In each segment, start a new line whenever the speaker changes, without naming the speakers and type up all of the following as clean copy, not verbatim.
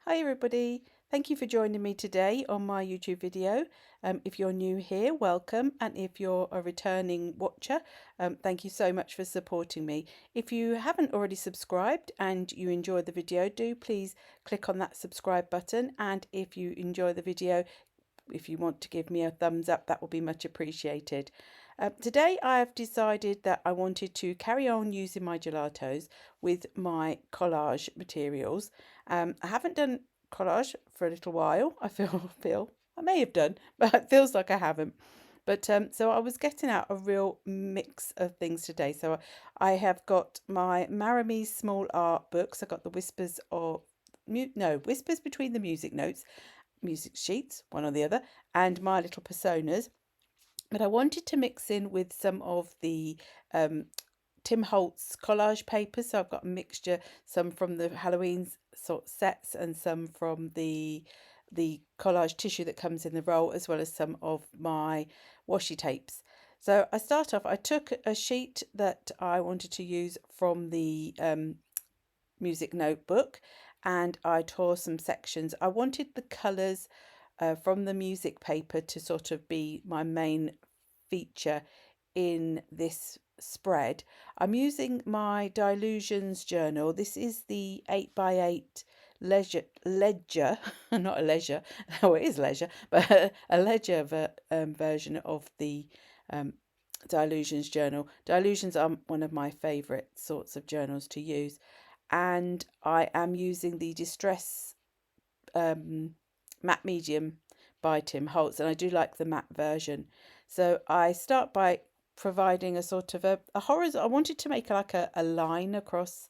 Hi everybody, thank you for joining me today on my YouTube video. If you're new here, welcome, and if you're a returning watcher, thank you so much for supporting me. If you haven't already subscribed and you enjoy the video, do please click on that subscribe button, and if you enjoy the video, if you want to give me a thumbs up, that will be much appreciated. Today I have decided that I wanted to carry on using my gelatos with my collage materials. I haven't done collage for a little while. I feel I may have done, but it feels like I haven't. But so I was getting out a real mix of things today. So I have got my Maremi small art books. I got the Whispers Between the Music Notes, music sheets, one or the other, and my little personas. But I wanted to mix in with some of the Tim Holtz collage papers. So I've got a mixture, some from the Halloween sort sets and some from the collage tissue that comes in the roll, as well as some of my washi tapes. So I start off, I took a sheet that I wanted to use from the music notebook, and I tore some sections. I wanted the colours from the music paper to sort of be my main feature in this spread. I'm using my Dylusions journal. This is the 8x8 ledger, not a leisure, oh it is leisure, but a ledger version of the Dylusions journal. Dylusions are one of my favourite sorts of journals to use, and I am using the Distress matte medium by Tim Holtz, and I do like the matte version. So I start by providing a sort of a horizontal. I wanted to make like a line across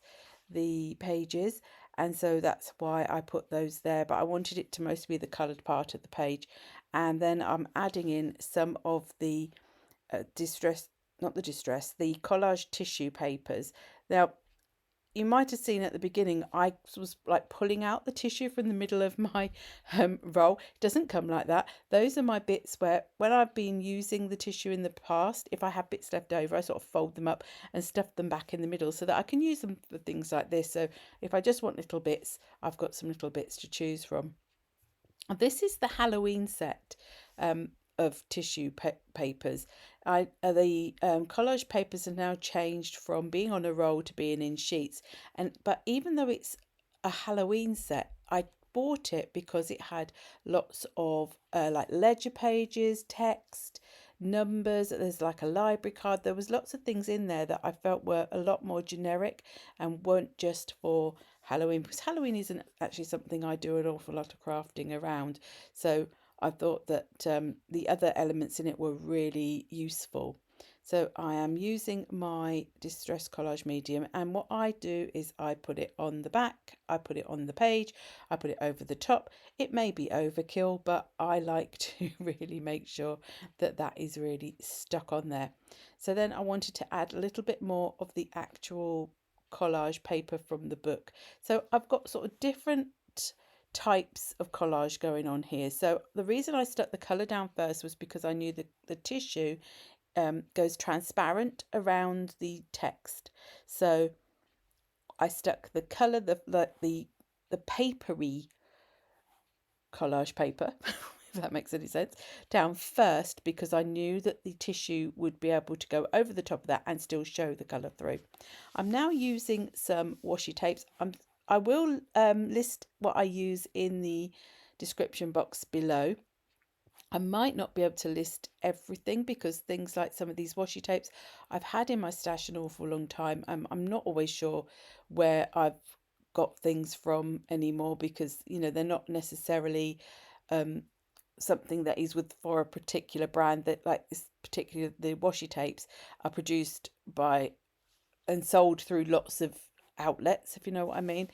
the pages, and so that's why I put those there, but I wanted it to mostly be the coloured part of the page. And then I'm adding in some of the the collage tissue papers. Now, you might have seen at the beginning, I was like pulling out the tissue from the middle of my roll. It doesn't come like that. Those are my bits where, when I've been using the tissue in the past, if I have bits left over, I sort of fold them up and stuff them back in the middle so that I can use them for things like this. So if I just want little bits, I've got some little bits to choose from. This is the Halloween set of tissue papers. The collage papers have now changed from being on a roll to being in sheets. But even though it's a Halloween set, I bought it because it had lots of like ledger pages, text, numbers. There's like a library card. There was lots of things in there that I felt were a lot more generic and weren't just for Halloween, because Halloween isn't actually something I do an awful lot of crafting around. So I thought that the other elements in it were really useful. So I am using my Distress Collage medium, and what I do is I put it on the back, I put it on the page, I put it over the top. It may be overkill, but I like to really make sure that that is really stuck on there. So then I wanted to add a little bit more of the actual collage paper from the book. So I've got sort of different types of collage going on here. So the reason I stuck the colour down first was because I knew that the tissue goes transparent around the text. So I stuck the colour, the papery collage paper, if that makes any sense, down first, because I knew that the tissue would be able to go over the top of that and still show the colour through. I'm now using some washi tapes. I will list what I use in the description box below. I might not be able to list everything because things like some of these washi tapes I've had in my stash an awful long time. I'm not always sure where I've got things from anymore, because they're not necessarily something that is with for a particular brand. That, like this particular, the washi tapes are produced by and sold through lots of outlets, if you know what I mean.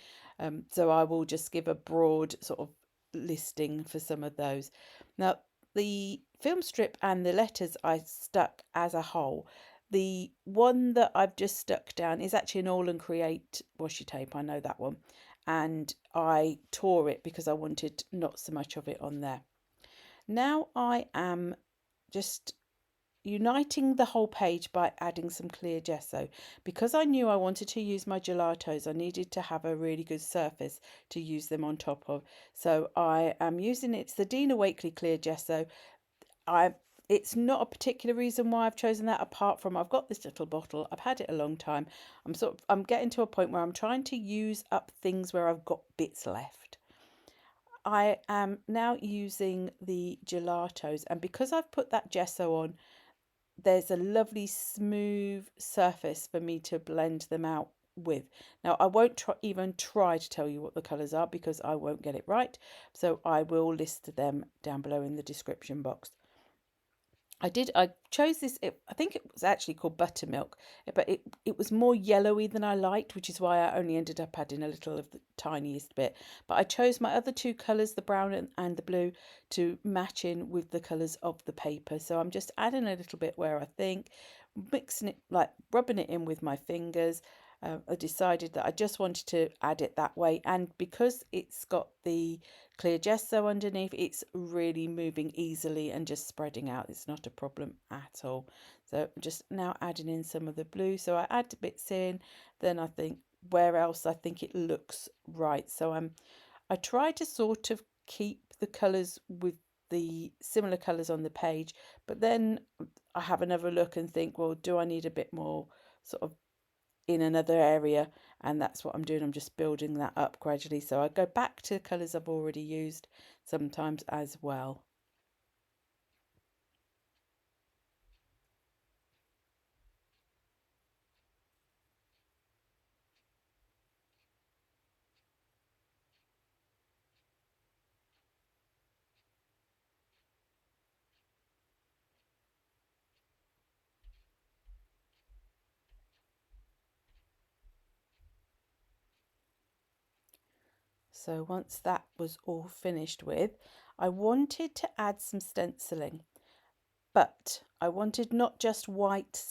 So I will just give a broad sort of listing for some of those. Now, the film strip and the letters I stuck as a whole. The one that I've just stuck down is actually an Aall and Create washi tape. I know that one. And I tore it because I wanted not so much of it on there. Now I am just uniting the whole page by adding some clear gesso. Because I knew I wanted to use my gelatos, I needed to have a really good surface to use them on top of. So I am using, it's the Dina Wakley clear gesso. It's not a particular reason why I've chosen that, apart from I've got this little bottle, I've had it a long time. I'm getting to a point where I'm trying to use up things where I've got bits left. I am now using the gelatos, and because I've put that gesso on, there's a lovely smooth surface for me to blend them out with. Now I won't even try to tell you what the colours are because I won't get it right, so I will list them down below in the description box. I chose this, I think it was actually called Buttermilk, but it was more yellowy than I liked, which is why I only ended up adding a little of the tiniest bit. But I chose my other two colours, the brown and the blue, to match in with the colours of the paper. So I'm just adding a little bit where I think, mixing it, like rubbing it in with my fingers. I decided that I just wanted to add it that way, and because it's got the clear gesso underneath, it's really moving easily and just spreading out. It's not a problem at all. So I'm just now adding in some of the blue. So I add bits in, then I think where else I think it looks right. So I try to sort of keep the colours with the similar colours on the page, but then I have another look and think, well, do I need a bit more sort of in another area? And that's what I'm doing. I'm just building that up gradually. So I go back to colours I've already used sometimes as well. So once that was all finished with, I wanted to add some stenciling, but I wanted not just white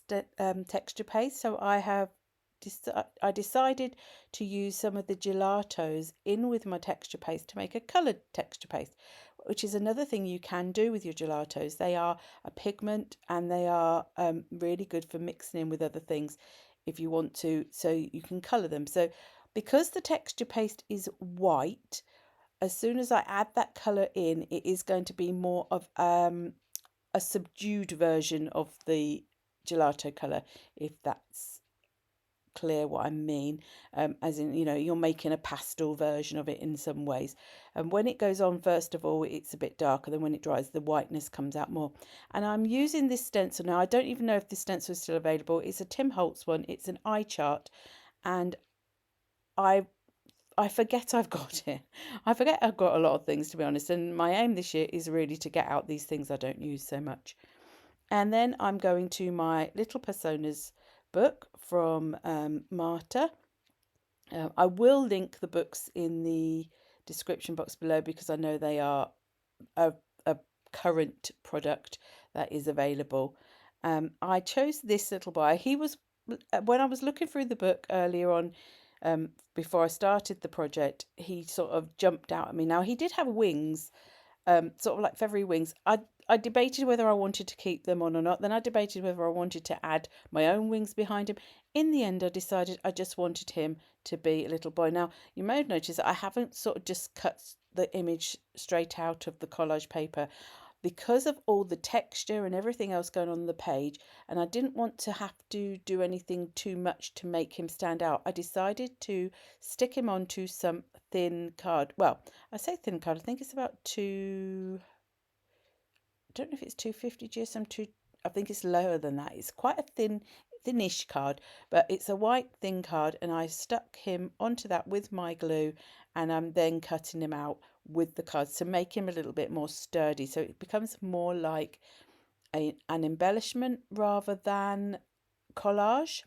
texture paste. So I decided to use some of the gelatos in with my texture paste to make a coloured texture paste, which is another thing you can do with your gelatos. They are a pigment, and they are really good for mixing in with other things if you want to, so you can colour them. So because the texture paste is white, as soon as I add that colour in, it is going to be more of a subdued version of the gelato colour, if that's clear what I mean. As in, you're making a pastel version of it in some ways. And when it goes on, first of all, it's a bit darker. Then when it dries, the whiteness comes out more. And I'm using this stencil now. I don't even know if this stencil is still available. It's a Tim Holtz one. It's an eye chart, and I forget I've got it. I forget I've got a lot of things, to be honest. And my aim this year is really to get out these things I don't use so much. And then I'm going to my Little Personas book from Marta. I will link the books in the description box below because I know they are a current product that is available. I chose this little boy. He was, when I was looking through the book earlier on, before I started the project, he sort of jumped out at me. Now, he did have wings, sort of like feathery wings. I debated whether I wanted to keep them on or not. Then I debated whether I wanted to add my own wings behind him. In the end, I decided I just wanted him to be a little boy. Now, you may have noticed that I haven't sort of just cut the image straight out of the collage paper, because of all the texture and everything else going on the page, and I didn't want to have to do anything too much to make him stand out. I decided to stick him onto some thin card. Well, I say thin card, I think it's about I don't know if it's 250 GSM, I think it's lower than that. It's quite a thinnish card, but it's a white thin card, and I stuck him onto that with my glue, and I'm then cutting him out with the cards to make him a little bit more sturdy, so it becomes more like an embellishment rather than collage.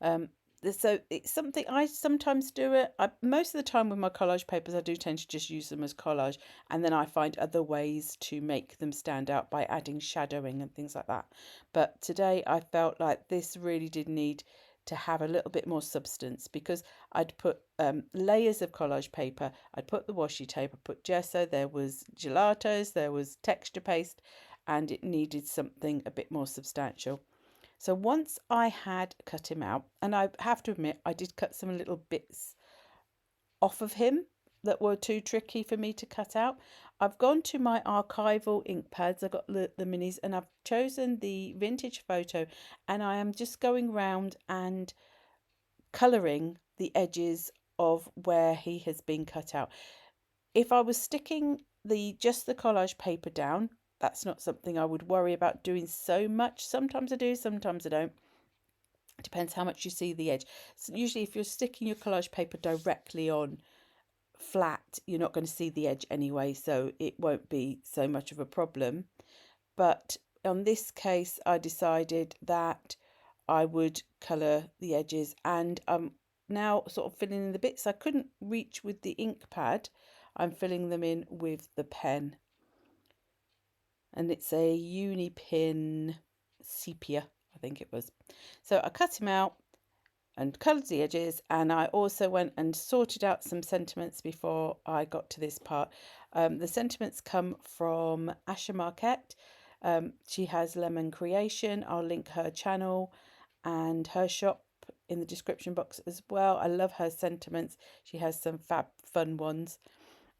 So it's something I sometimes do it. Most of the time with my collage papers, I do tend to just use them as collage, and then I find other ways to make them stand out by adding shadowing and things like that. But today I felt like this really did need to have a little bit more substance, because I'd put layers of collage paper, I'd put the washi tape, I put gesso, there was gelatos, there was texture paste, and it needed something a bit more substantial. So once I had cut him out, and I have to admit I did cut some little bits off of him that were too tricky for me to cut out, I've gone to my archival ink pads. I got the minis, and I've chosen the vintage photo, and I am just going round and colouring the edges of where he has been cut out. If I was sticking just the collage paper down, that's not something I would worry about doing so much. Sometimes I do, sometimes I don't. It depends how much you see the edge. So usually if you're sticking your collage paper directly on flat, you're not going to see the edge anyway, so it won't be so much of a problem. But on this case, I decided that I would colour the edges, and I'm now sort of filling in the bits I couldn't reach with the ink pad. I'm filling them in with the pen, and it's a Unipin sepia, I think it was. So I cut him out and coloured the edges, and I also went and sorted out some sentiments before I got to this part. The sentiments come from Asha Marquette. She has Lemon Creation. I'll link her channel and her shop in the description box as well. I love her sentiments. She has some fun ones.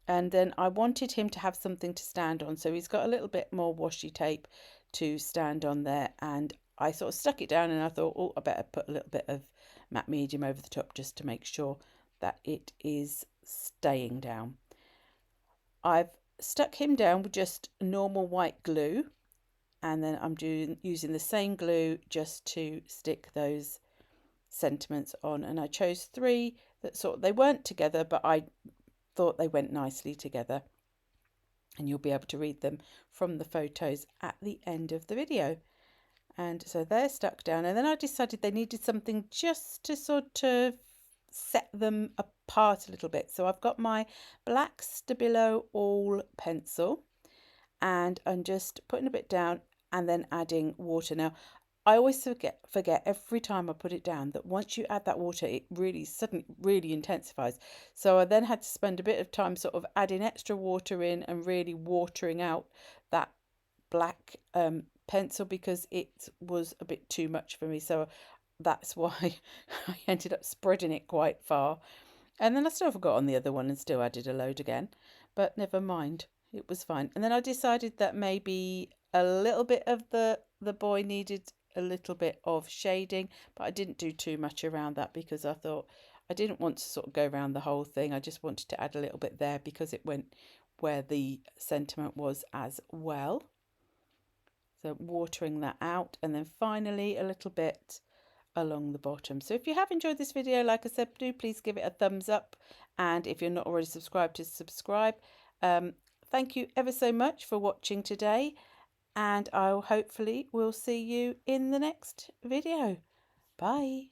And then I wanted him to have something to stand on, so he's got a little bit more washi tape to stand on there, and I sort of stuck it down, and I thought, oh, I better put a little bit of matte medium over the top just to make sure that it is staying down. I've stuck him down with just normal white glue, and then I'm using the same glue just to stick those sentiments on, and I chose 3 that they weren't together, but I thought they went nicely together, and you'll be able to read them from the photos at the end of the video. And so they're stuck down, and then I decided they needed something just to sort of set them apart a little bit. So I've got my black Stabilo Aall pencil, and I'm just putting a bit down and then adding water. Now I always forget every time I put it down that once you add that water, it really intensifies. So I then had to spend a bit of time sort of adding extra water in and really watering out that black pencil, because it was a bit too much for me. So that's why I ended up spreading it quite far. And then I still forgot on the other one and still added a load again. But never mind, it was fine. And then I decided that maybe a little bit of the boy needed a little bit of shading, but I didn't do too much around that because I thought I didn't want to sort of go around the whole thing. I just wanted to add a little bit there because it went where the sentiment was as well. So watering that out, and then finally a little bit along the bottom. So if you have enjoyed this video, like I said, do please give it a thumbs up, and if you're not already subscribed, to subscribe. Thank you ever so much for watching today, and I'll hopefully will see you in the next video. Bye.